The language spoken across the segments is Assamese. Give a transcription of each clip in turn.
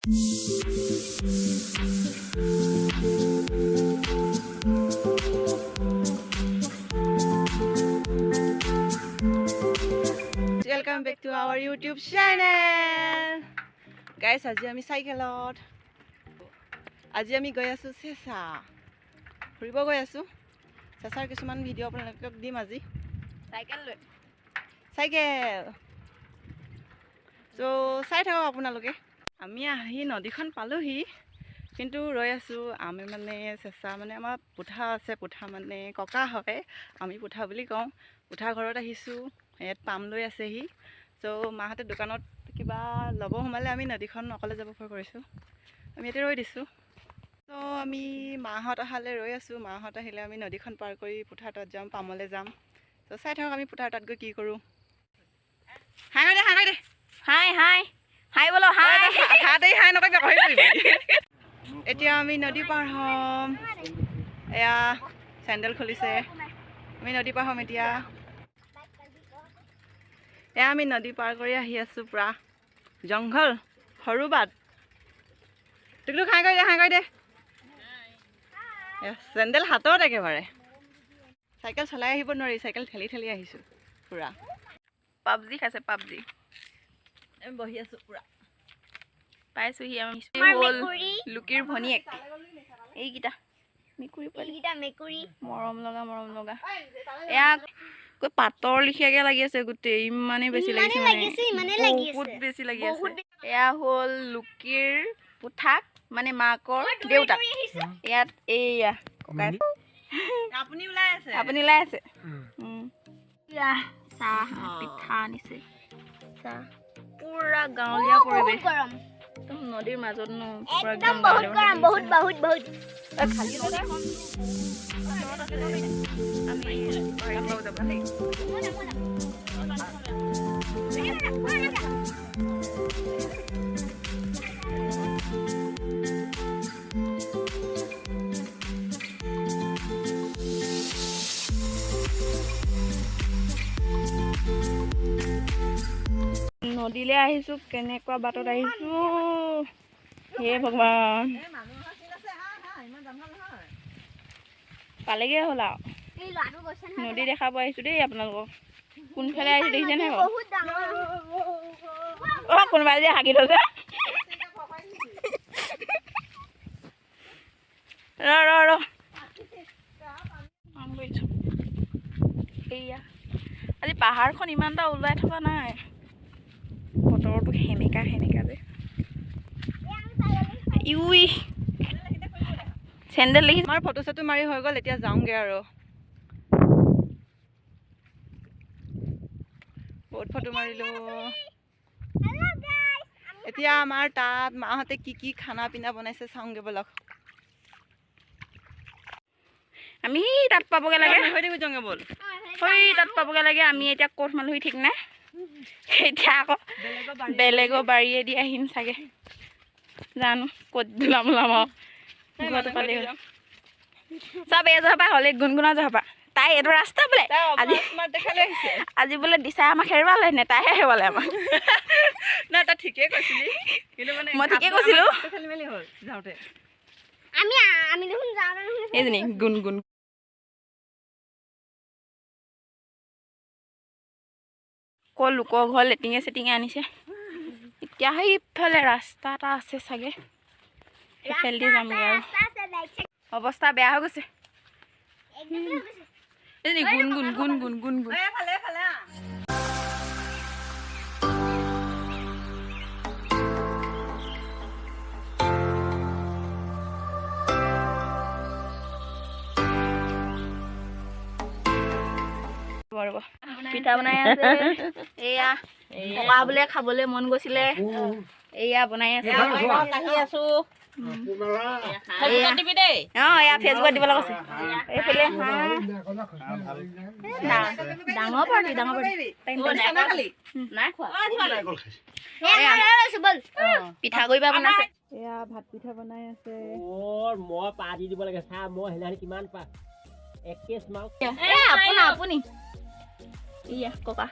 Welcome back to our YouTube channel. Guys, আজি আমি সাইকেলত আজি আমি গৈ আছো চেঁচা ফুৰিব গৈ আছো চেঁচাৰ কিছুমান ভিডিঅ' আপোনালোকক দিম আজি চাইকেল তো চাই থাকক আপোনালোকে আমি আহি নদীখন পালোহি কিন্তু ৰৈ আছো আমি মানে চেঁচা মানে আমাৰ পুঠা আছে পুঠা মানে ককা হয় আমি পুঠা বুলি কওঁ পুঠা ঘৰত আহিছো ইয়াত পাম লৈ আছেহি তো মাহঁতে দোকানত কিবা ল'ব সোমালে আমি নদীখন অকলে যাব ভয় কৰিছোঁ আমি ইয়াতে ৰৈ দিছোঁ তো আমি মাহঁত অহালৈ ৰৈ আছোঁ মাহঁত আহিলে আমি নদীখন পাৰ কৰি পুঠাৰ তাত যাম পামলৈ যাম তো চাই থাকক আমি পুঠাৰ তাত গৈ কি কৰোঁ হাই দে হাই দে হাই হাই হাই বলো হাই হাতে হাই নকৰিবি কহি পৰিবি এতিয়া আমি নদী পাৰ হ'ম এয়া চেণ্ডেল খুলিছে আমি নদী পাৰ হ'ম এতিয়া এয়া আমি নদী পাৰ কৰি আহি আছোঁ পুৰা জংঘল সৰু বাট টুকলু খাই কৰি দে চেণ্ডেল হাতত একেবাৰে চাইকেল চলাই আহিব নোৱাৰি চাইকেল ঠেলি ঠেলি আহিছোঁ পুৰা পাবজি খাইছে পাবজি আমি বহি আছোঁ পুৰা পাইছোহি আমি হ'ল লুকিৰ ভনীয়েক এইকেইটা মেকুৰী মৰম লগা এয়া কৈ পাতৰ লিখিয়াকৈ লাগি আছে গোটেই ইমানেই বেছি লাগিছে বহুত বেছি লাগি আছে এয়া হ'ল লুকিৰ পুঠাক মানে মাকৰ দেউতাক ইয়াত এইয়া ককাই আপুনি ওলাই আছে চাহ পিঠা আনিছে চাহ পুৰা গাঁৱলীয়া পৰিৱেশ একদম নদীৰ মাজত ন পুৰা একদম বহুত নদীলৈ আহিছোঁ কেনেকুৱা বাটত আহিছোঁ হে ভগৱান পালেগৈ হ'ল আৰু নদী দেখাব আহিছোঁ দেই আপোনালোকক কোনফালে আহিছোঁ দেখিছে নাই বাৰু অঁ কোনোবাই যে হাগি থৈছে ৰ এয়া আজি পাহাৰখন ইমান এটা ওলাই থকা নাই বতৰটো সেমেকা যে ইউই চেণ্ডেল দেখি আমাৰ ফটো চটো মাৰি হৈ গ'ল এতিয়া যাওঁগৈ আৰু বহুত ফটো মাৰিলোঁ এতিয়া আমাৰ তাত মাহঁতে কি খানা পিনা বনাইছে চাওঁগৈ বলক আমি তাত পাবগৈ লাগে বল তাত পাবগৈ লাগে আমি এতিয়া ক'ত মালোহি ঠিক নাই এতিয়া আকৌ বেলেগৰ বাৰীয়েদি আহিম চাগে জানো ক'ত ওলাম আৰু ঘৰটো পালেই হ'ল চব এজোপা হ'লে গুণগুণা জহপা তাই এইটো ৰাস্তা বোলে আজি বোলে দিছা আমাক হেৰুৱালে নে তাইহে হেৰুৱালে আমাক নাই তই ঠিকেই কৈছিলি কিন্তু মানে মই ঠিকেই কৈছিলোঁ খেলি মেলি হ'ল যাওঁতে এইজনী গুণগুণ ক'ৰ লোকৰ ঘৰ লেটিঙে চেটিঙে আনিছে এতিয়া সেইফালে ৰাস্তা এটা আছে চাগে সেইফালেদি যামগৈ আৰু অৱস্থা বেয়া হৈ গৈছে গুণ পিঠা বনাই আছে এয়া ককা বোলে খাবলৈ মন গৈছিলে এয়া বনাই আছে এয়া ফেচবুকত দিবলৈ কৈছে এইফালে ডাঙৰ পাৰ্টি পিঠা কৰিবা বনাইছে এয়া ভাত পিঠা বনাই আছে মই পাতি দিব লাগে চা মই হেলানি কিমান পা 1 কেছ মাল আপুনি ইয়া ককা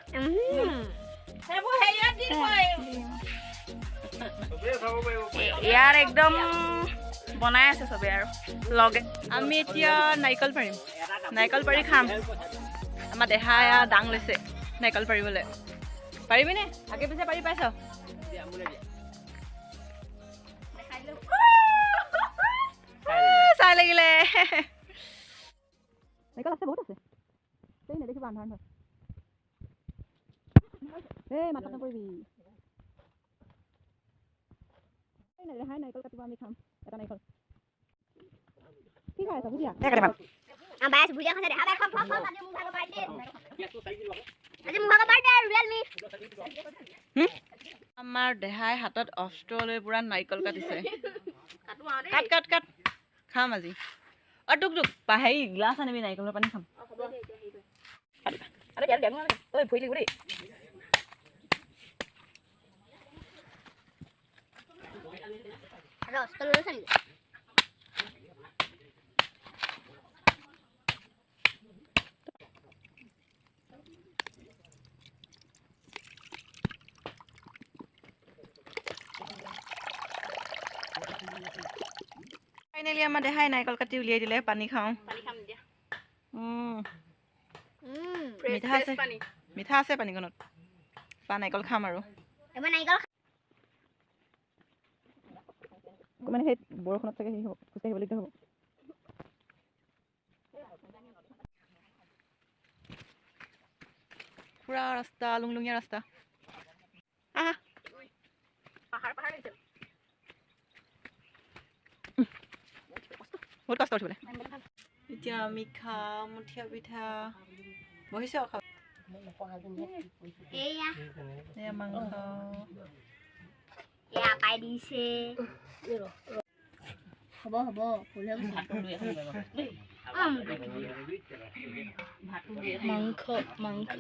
ইয়াৰ একদম বনাই আছে চবে আৰু লগে। আমি এতিয়া নাৰিকল পাৰিম, নাৰিকল পাৰি খাম। আমাৰ দেহা এয়া দাং লৈছে নাৰিকল পাৰিবলৈ। পাৰিবিনে? আগে পিছে পাৰি পাইছ? চাই লাগিলে। নাৰিকল আছে, বহুত আছে। এই নেদেখিবা আন্ধাৰ আন্ধাৰ। এই মাথা নপৰিবি। ৰেহাই নাৰিকল কাটিব, আমি খাম এটা নাৰিকল। কি খাই আছা? বুজিয়া আমাৰ দেহাই হাতত অস্ত্ৰ লৈ পুৰা নাৰিকল কাটিছে। কাট কাট কাট, খাম আজি। অ টুক টুক হেৰি গ্লাছ আনিবি, নাৰিকলৰ পানী খাম। ফাইনেলি আমাৰ দেহাই নাৰিকল কাটি উলিয়াই দিলে, পানী খাওঁ। মিঠা আছে, মিঠা আছে পানীকণত। পা নাৰিকল খাম আৰু মানে সেই বৰষুণত চাগে হেৰি হ'ব, খোজকাঢ়িব দিগদাৰ হ'ব। পুৰা ৰাস্তা, লুংলুঙীয়া ৰাস্তা। আহা বহুত কষ্ট উঠিবলৈ। এতিয়া আমি খাম মুঠিয়া পিঠা। বহিছে আৰু খাব। এয়া মাংস পাই দিছে। হ'ব হ'ব মাংস মাংস